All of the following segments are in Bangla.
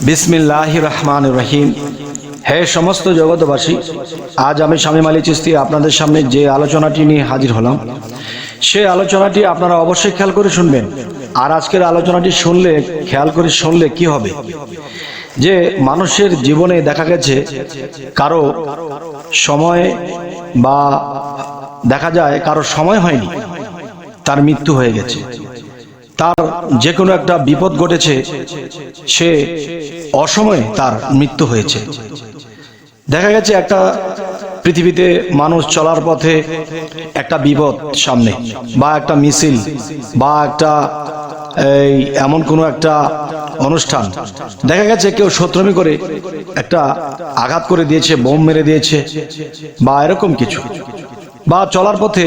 বিসমিল্লাহির রহমানির রহিম। হে সমস্ত জগতবাসী, আজ আমি শামীম আলী চিশতি আপনাদের সামনে যে আলোচনাটি নিয়ে হাজির হলাম, সেই আলোচনাটি আপনারা অবশ্যই খেয়াল করে শুনবেন। আর আজকের আলোচনাটি খেয়াল করে শুনলে কি হবে, যে মানুষের জীবনে দেখা গেছে কারো সময় বা দেখা যায় কারো সময় হয়নি, তার মৃত্যু হয়ে গেছে, তার যে কোনো একটা বিপদ ঘটেছে, সে অসময়ে তার মৃত্যু হয়েছে। দেখা গেছে একটা পৃথিবীতে মানুষ চলার পথে একটা বিপদ সামনে, বা একটা মিছিল, বা একটা এমন কোনো একটা অনুষ্ঠান, দেখা গেছে কেউ শত্রুমি করে একটা আঘাত করে দিয়েছে, বোম মেরে দিয়েছে, বা এরকম কিছু, বা চলার পথে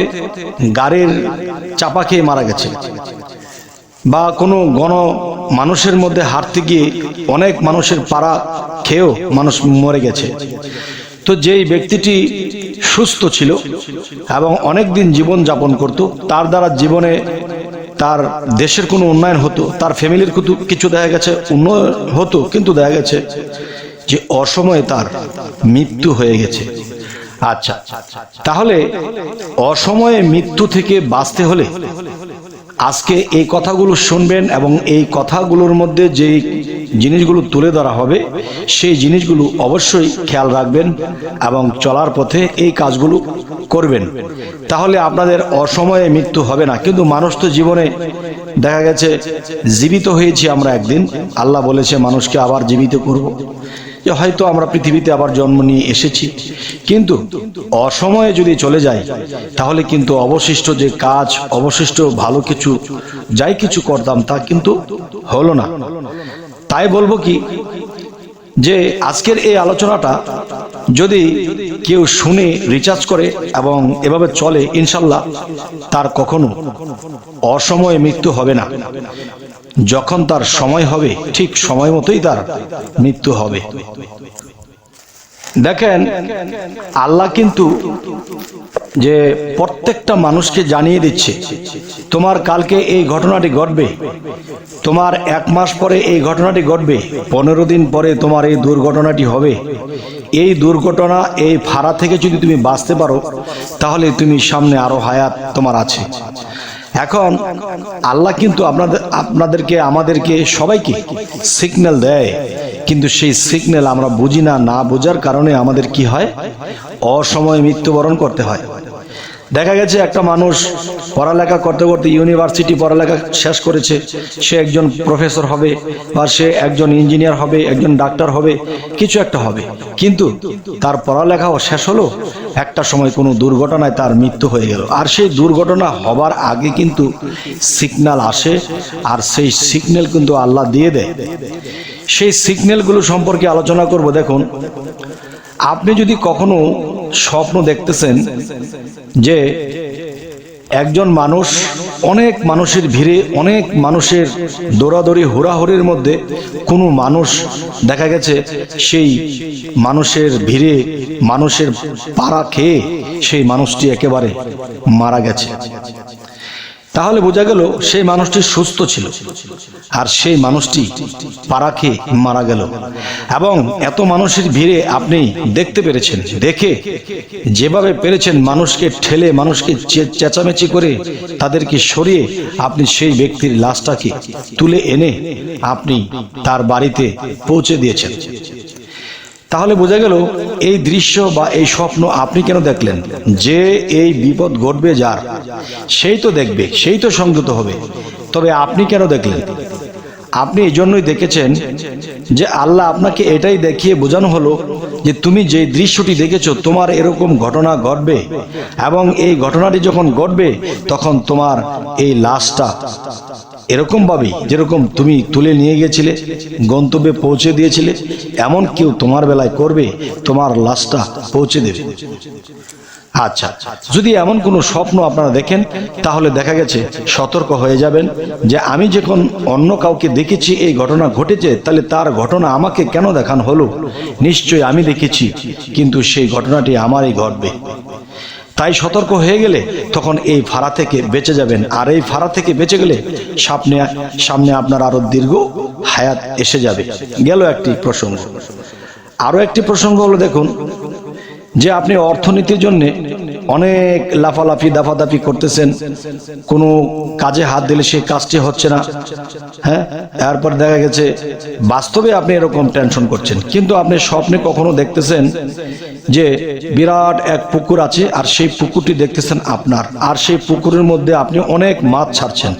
গাড়ির চাপা খেয়ে মারা গেছে, বা কোনো মানুষের মধ্যে হাঁটতে গিয়ে অনেক মানুষের পাড়া খেয়েও মানুষ মরে গেছে। তো যেই ব্যক্তিটি সুস্থ ছিল এবং অনেক দিন জীবন যাপন করত, তার দ্বারা জীবনে তার দেশের কোনো উন্নয়ন হতো, তার ফ্যামিলির কিছু দেখা গেছে উন্নয়ন হতো, কিন্তু দেখা গেছে যে অসময়ে তার মৃত্যু হয়ে গেছে। আচ্ছা, তাহলে অসময়ে মৃত্যু থেকে বাঁচতে হলে আজকে এই কথাগুলো শুনবেন, এবং এই কথাগুলোর মধ্যে যে জিনিসগুলো তুলে ধরা হবে সেই জিনিসগুলো অবশ্যই খেয়াল রাখবেন এবং চলার পথে এই কাজগুলো করবেন, তাহলে আপনাদের অসময়ে মৃত্যু হবে না। কিন্তু মানুষ তো জীবনে দেখা গেছে জীবিত হয়েছি আমরা একদিন, আল্লাহ বলেছে মানুষকে আবার জীবিত করব, যে হয়তো আমরা পৃথিবীতে আবার জন্ম নিয়ে এসেছি, কিন্তু অসময়ে যদি চলে যাই তাহলে কিন্তু অবশিষ্ট যে কাজ, অবশিষ্ট ভালো কিছু যাই কিছু করতাম তা কিন্তু হলো না। তাই বলবো কি, যে আজকের এই আলোচনাটা যদি কেউ শুনে রিচার্জ করে এবং এভাবে চলে, ইনশাল্লাহ তার কখনো অসময়ে মৃত্যু হবে না। যখন তার সময় হবে ঠিক সময় মতোই তার মৃত্যু হবে। দেখেন, আল্লাহ কিন্তু যে প্রত্যেকটা মানুষকে জানিয়ে দিচ্ছে তোমার কালকে এই ঘটনাটি ঘটবে, তোমার 1 মাস পরে এই ঘটনাটি ঘটবে, 15 দিন পরে তোমার এই দুর্ঘটনাটি হবে। এই দুর্ঘটনা, এই ফাড়া থেকে যদি তুমি বাঁচতে পারো তাহলে তুমি সামনে আরো হায়াত তোমার আছে। এখন আল্লাহ কিন্তু আপনাদেরকে, আমাদেরকে, সবাইকে সিগন্যাল দেয়, কিন্তু সেই সিগন্যাল আমরা বুঝি না, না বোঝার কারণে আমাদের কি হয়, অসময়ে মৃত্যুবরণ করতে হয়। দেখা গেছে একটা মানুষ পড়ালেখা করতে করতে ইউনিভার্সিটি পড়ালেখা শেষ করেছে, সে একজন প্রফেসর হবে, বা সে একজন ইঞ্জিনিয়ার হবে, একজন ডাক্তার হবে, কিছু একটা হবে, কিন্তু তার পড়ালেখাও শেষ হলো, একটা সময় কোনো দুর্ঘটনায় তার মৃত্যু হয়ে গেল। আর সেই দুর্ঘটনা হবার আগে কিন্তু সিগন্যাল আসে, আর সেই সিগন্যাল কিন্তু আল্লাহ দিয়ে দেয়। সেই সিগন্যালগুলো সম্পর্কে আলোচনা করব। দেখুন, আপনি যদি কখনো স্বপ্ন দেখতেছেন যে একজন মানুষ অনেক মানুষের ভিড়ে, অনেক মানুষের দৌড়াদৌড়ি হুড়াহুড়ির মধ্যে কোনো মানুষ দেখা গেছে সেই মানুষের ভিড়ে, মানুষের পাড়া খেয়ে সেই মানুষটি একেবারে মারা গেছে, তাহলে বোঝা গেল সেই মানুষটি সুস্থ ছিল, আর সেই মানুষটি পাড়া খেয়ে মারা গেল। এবং এত মানুষের ভিড়ে আপনি দেখতে পেরেছেন, দেখে যেভাবে পেরেছেন মানুষকে ঠেলে, মানুষকে চেঁচামেচি করে তাদেরকে সরিয়ে আপনি সেই ব্যক্তির লাশটাকে তুলে এনে আপনি তার বাড়িতে পৌঁছে দিয়েছেন। তাহলে বোঝা গেল এই দৃশ্য বা এই স্বপ্ন আপনি কেন দেখলেন? যে এই বিপদ ঘটবে যার, সেই তো দেখবে, সেই তো সংযত হবে, তবে আপনি কেন দেখলেন? আপনি এই জন্যই দেখেছেন যে আল্লাহ আপনাকে এটাই দেখিয়ে বোঝানো হলো যে তুমি যে দৃশ্যটি দেখেছো, তোমার এরকম ঘটনা ঘটবে, এবং এই ঘটনাটি যখন ঘটবে তখন তোমার এই লাশটা এরকম ভাবে, যেরকম তুমি তুলে নিয়ে গেছিলে, গন্তব্যে পৌঁছে দিয়েছিলে, এমন কেউ তোমার বেলায় করবে, তোমার লাশটা পৌঁছে দেবে। আচ্ছা, যদি এমন কোনো স্বপ্ন আপনারা দেখেন তাহলে দেখা গেছে সতর্ক হয়ে যাবেন যে আমি যখন অন্য কাউকে দেখেছি এই ঘটনা ঘটেছে, তাহলে তার ঘটনা আমাকে কেন দেখানো হলো? নিশ্চয়ই আমি দেখেছি, কিন্তু সেই ঘটনাটি আমারই ঘটবে। তাই সতর্ক হয়ে গেলে তখন এই ফাঁড়া থেকে বেঁচে যাবেন। আর এই ফাঁড়া থেকে বেঁচে গেলে সামনে আপনার আরো দীর্ঘ হায়াত এসে যাবে। গেল একটি প্রসঙ্গ। আরো একটি প্রসঙ্গ হলো, দেখুন যে আপনি অর্থনীতির জন্য অনেক লাফালাফি দাফাদাফি করতেছেন, কোনো কাজে হাত দিলে সেই কাজটি হচ্ছে না, হ্যাঁ, এরপর দেখা গেছে বাস্তবে আপনি এরকম টেনশন করছেন, কিন্তু আপনি স্বপ্নে কখনো দেখতেছেন যে বিরাট এক পুকুর আছে, আর সেই পুকুরটি দেখতেছেন আপনার, আর সেই পুকুরের মধ্যে আপনি অনেক মাছ ছাড়ছেন,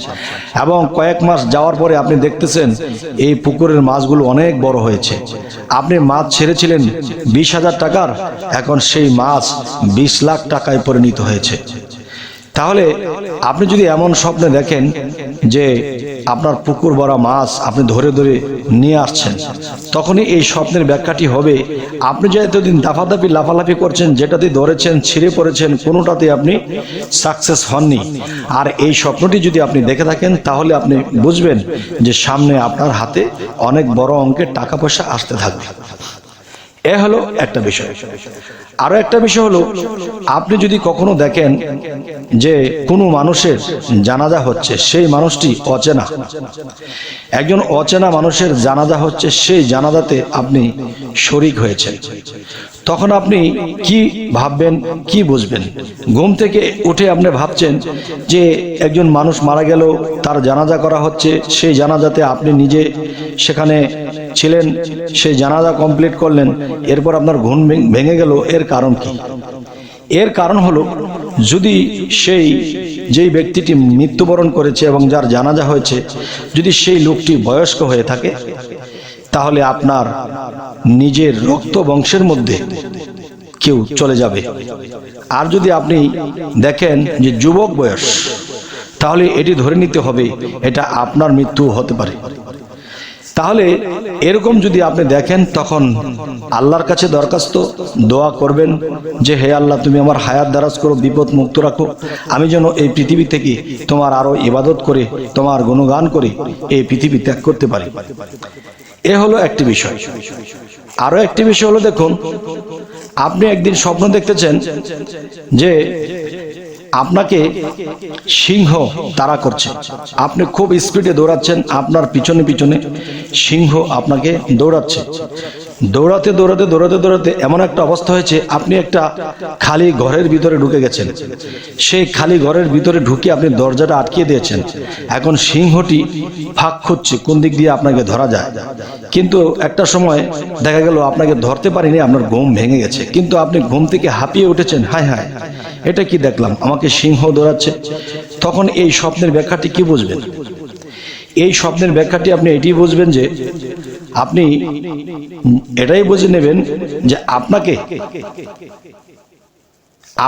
এবং কয়েক মাস যাওয়ার পরে আপনি দেখতেছেন এই পুকুরের মাছগুলো অনেক বড় হয়েছে। আপনি মাছ ছেড়েছিলেন 20,000 টাকার, এখন সেই মাছ 20 লাখ টাকায় পরিণত হয়েছে। তাহলে আপনি যদি এমন স্বপ্নে দেখেন যে আপনার পুকুর ভরা মাছ আপনি ধরে ধরে নিয়ে আসছেন, তখনই এই স্বপ্নের ব্যাখ্যাটি হবে আপনি যে এতদিন দাফাদাফি লাফালাফি করছেন, যেটাতে ধরেছেন ছিঁড়ে পড়েছেন, কোনোটাতে আপনি সাকসেস হননি। আর এই স্বপ্নটি যদি আপনি দেখে থাকেন তাহলে আপনি বুঝবেন যে সামনে আপনার হাতে অনেক বড় অঙ্কের টাকা পয়সা আসতে থাকবে। এ হলো একটা বিষয়। আরো একটা বিষয় হলো, আপনি যদি কখনো দেখেন যে কোনো মানুষের জানাজা হচ্ছে, সেই মানুষটি অচেনা, একজন অচেনা মানুষের জানাজা হচ্ছে, সেই জানাজাতে আপনি শরীক হয়েছেন, তখন আপনি কি ভাববেন, কি বুঝবেন? ঘুম থেকে উঠে আপনি ভাবছেন যে একজন মানুষ মারা গেল, তার জানাজা করা হচ্ছে, সেই জানাজাতে আপনি নিজে সেখানে ছিলেন, সেই জানাজা কমপ্লিট করলেন, এরপর আপনার ঘুম ভেঙে গেল। এর কারণ কি? এর কারণ হলো, যদি যেই ব্যক্তিটি মৃত্যুবরণ করেছে এবং যার জানাজা হয়েছে, যদি সেই লোকটি বয়স্ক হয়ে থাকে, তাহলে আপনার নিজের রক্ত বংশের মধ্যে কেউ চলে যাবে। আর যদি আপনি দেখেন যে যুবক বয়স, তাহলে এটি ধরে নিতে হবে এটা আপনার মৃত্যু হতে পারে। তাহলে এরকম যদি আপনি দেখেন, তখন আল্লাহর কাছে দরখাস্ত দোয়া করবেন যে হে আল্লাহ, তুমি আমার হায়াত দারাজ করো, বিপদ মুক্ত রাখো, আমি যেন এই পৃথিবী থেকে তোমার আরো ইবাদত করে, তোমার গুণগান করে এই পৃথিবী ত্যাগ করতে পারি। এ হলো একটি বিষয়। আরো একটি বিষয় হলো, দেখুন আপনি একদিন স্বপ্ন দেখতেছেন যে আপনাকে সিংহ তাড়া করছে, আপনি খুব স্পিডে দৌড়াচ্ছেন, আপনার পিছনে পিছনে সিংহ আপনাকে দৌড়াচ্ছে। দৌড়াতে দৌড়াতে দৌড়াতে দৌড়াতে এমন একটা অবস্থা হয়েছে, আপনি একটা খালি ঘরের ভিতরে ঢুকে গেছেন। সেই খালি ঘরের ভিতরে ঢুকে আপনি দরজাটা আটকিয়ে দিয়েছেন। এখন সিংহটি ফাঁক খুঁজছে কোন দিক দিয়ে আপনাকে ধরা যায়, কিন্তু একটা সময় দেখা গেল আপনাকে ধরতে পারিনি, আপনার ঘুম ভেঙে গেছে, কিন্তু আপনি ঘুম থেকে হাঁপিয়ে উঠেছেন, হায় হায় এটা কি দেখলাম, আমাকে সিংহ দৌড়াচ্ছে। তখন এই স্বপ্নের ব্যাখ্যাটি কি বুঝবেন? এই স্বপ্নের ব্যাখ্যাটি আপনি এটি বুঝবেন যে আপনি এটাই বুঝে নেবেন যে আপনাকে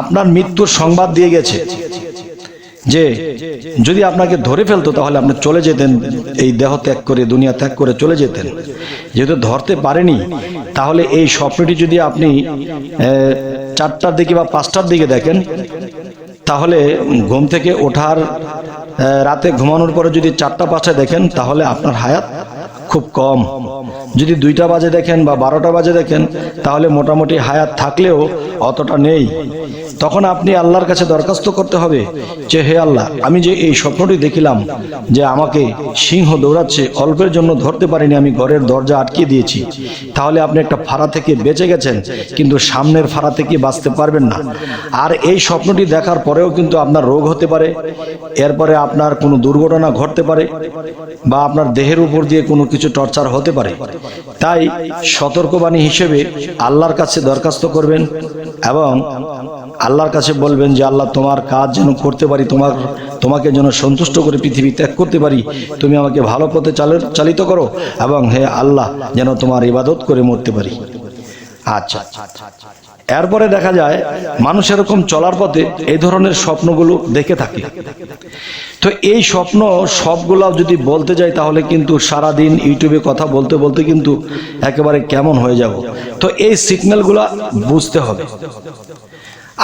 আপনার মৃত্যুর সংবাদ দিয়ে গেছে, যে যদি আপনাকে ধরে ফেলতো তাহলে আপনি চলে যেতেন, এই দেহ ত্যাগ করে, দুনিয়া ত্যাগ করে চলে যেতেন। যেহেতু ধরতে পারেনি, তাহলে এই স্বপ্নটি যদি আপনি 4টার দিকে বা 5টার দিকে দেখেন, তাহলে ঘুম থেকে ওঠার রাতে ঘুমানোর পরে যদি 4টা 5টায় দেখেন, তাহলে আপনার হায়াত খুব কম। যদি 2টা বাজে দেখেন বা 12টা বাজে দেখেন, তাহলে মোটামুটি হায়াত থাকলেও অতটা নেই। তখন আপনি আল্লাহর কাছে দরখাস্ত করতে হবে যে হে আল্লাহ, আমি যে এই স্বপ্নটি দেখিলাম যে আমাকে সিংহ দৌড়াচ্ছে, অল্পের জন্য ধরতে পারিনি, আমি ঘরের দরজা আটকিয়ে দিয়েছি। তাহলে আপনি একটা ফাঁড়া থেকে বেঁচে গেছেন, কিন্তু সামনের ফাঁড়া থেকে বাঁচতে পারবেন না। আর এই স্বপ্নটি দেখার পরেও কিন্তু আপনার রোগ হতে পারে, এরপরে আপনার কোনো দুর্ঘটনা ঘটতে পারে, বা আপনার দেহের উপর দিয়ে কোনো কিছু টর্চার হতে পারে। তাই সতর্কবাণী হিসেবে আল্লাহর কাছে দরখাস্ত করবেন এবং আল্লাহর কাছে বলবেন যে আল্লাহ, তোমার কাজ যেন করতে পারি, তোমাকে যেন সন্তুষ্ট করে পৃথিবী ত্যাগ করতে পারি, তুমি আমাকে ভালো পথে চালিত করো, এবং হে আল্লাহ যেন তোমার ইবাদত করে মরতে পারি। আচ্ছা, এরপরে দেখা যায় মানুষ এরকম চলার পথে এই ধরনের স্বপ্নগুলো দেখে থাকে। তো এই স্বপ্ন সবগুলা যদি বলতে যাই, তাহলে কিন্তু সারাদিন ইউটিউবে কথা বলতে বলতে কিন্তু একেবারে কেমন হয়ে যাব। তো এই সিগন্যালগুলা বুঝতে হবে।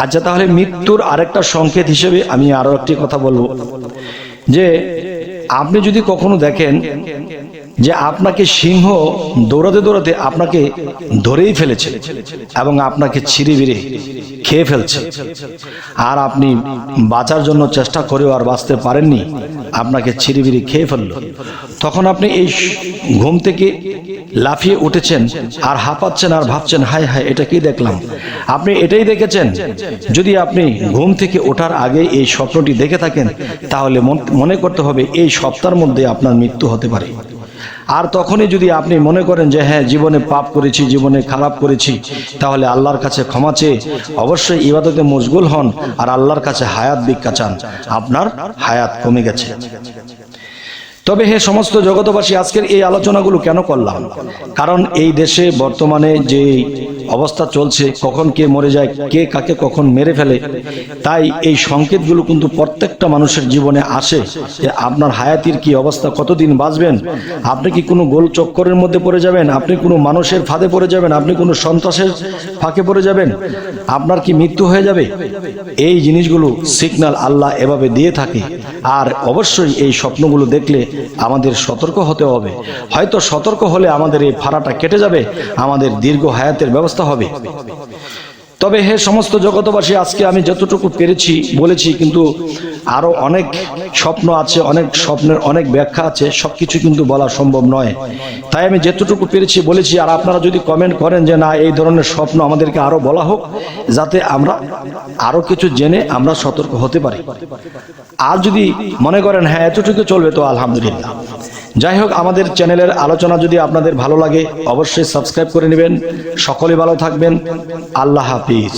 আচ্ছা, তাহলে মৃত্যুর আরেকটা সংকেত হিসেবে আমি আরো একটি কথা বলবো, যে আপনি যদি কখনো দেখেন যে আপনাকে সিংহ দৌড়াতে দৌড়াতে আপনাকে ধরেই ফেলেছে এবং আপনাকে ছিঁড়ে বিড়ে খেয়ে ফেলছে, আর আপনি বাঁচার জন্য চেষ্টা করেও আর বাঁচতে পারেননি, আপনাকে ছিঁড়ে বিড়ে খেয়ে ফেললো। তখন আপনি এই ঘুম থেকে লাফিয়ে উঠেছেন আর হাঁপাচ্ছেন আর ভাবছেন, হায় হায় এটা কি দেখলাম। আপনি এটাই দেখেছেন। যদি আপনি ঘুম থেকে ওঠার আগে এই স্বপ্নটি দেখে থাকেন, তাহলে মনে করতে হবে এই সপ্তাহের মধ্যে আপনার মৃত্যু হতে পারে। আর তখনই যদি আপনি মনে করেন যে হ্যাঁ, জীবনে পাপ করেছি, জীবনে খারাপ করেছি, তাহলে আল্লাহর কাছে ক্ষমা চেয়ে অবশ্যই ইবাদতে মশগুল হন আর আল্লাহর কাছে হায়াত ভিক্ষা চান। আপনার হায়াত কমে গেছে। তবে হে সমস্ত জগতবাসী, আজকের এই আলোচনাগুলো কেন করলাম? কারণ এই দেশে বর্তমানে যে অবস্থা চলছে, কখন কে মরে যায়, কে কাকে কখন মেরে ফেলে, তাই এই সংকেতগুলো কিন্তু প্রত্যেকটা মানুষের জীবনে আসে যে আপনার হায়াতির কি অবস্থা, কতদিন বাঁচবেন, আপনি কি কোনো গোল চক্করের মধ্যে পড়ে যাবেন, আপনি কোনো মানুষের ফাঁদে পড়ে যাবেন, আপনি কোনো সন্ত্রাসের ফাঁকে পড়ে যাবেন, আপনার কি মৃত্যু হয়ে যাবে। এই জিনিসগুলো সিগন্যাল আল্লাহ এভাবে দিয়ে থাকে। আর অবশ্যই এই স্বপ্নগুলো দেখলে আমাদের সতর্ক হতে হবে। হয়তো সতর্ক হলে আমাদের এই ফাড়াটা কেটে যাবে, আমাদের দীর্ঘ হায়াতের ব্যবস্থা হবে। তবে হে সমস্ত জগতবাসী, আজকে আমি যতটুকু পেরেছি বলেছি, কিন্তু আরো অনেক স্বপ্ন আছে, অনেক স্বপ্নের অনেক ব্যাখ্যা আছে, সবকিছু কিন্তু বলা সম্ভব নয়। তাই আমি যতটুকু পেরেছি বলেছি। আর আপনারা যদি কমেন্ট করেন যে না, এই ধরনের স্বপ্ন আমাদেরকে আরো বলা হোক, যাতে আমরা আরো কিছু জেনে আমরা সতর্ক হতে পারি। আর যদি মনে করেন হ্যাঁ এতটুকু চলবে, তো আলহামদুলিল্লাহ। যাই হোক, আমাদের চ্যানেলের আলোচনা যদি আপনাদের ভালো লাগে, অবশ্যই সাবস্ক্রাইব করে নেবেন। সকলে ভালো থাকবেন। আল্লাহ হাফিজ।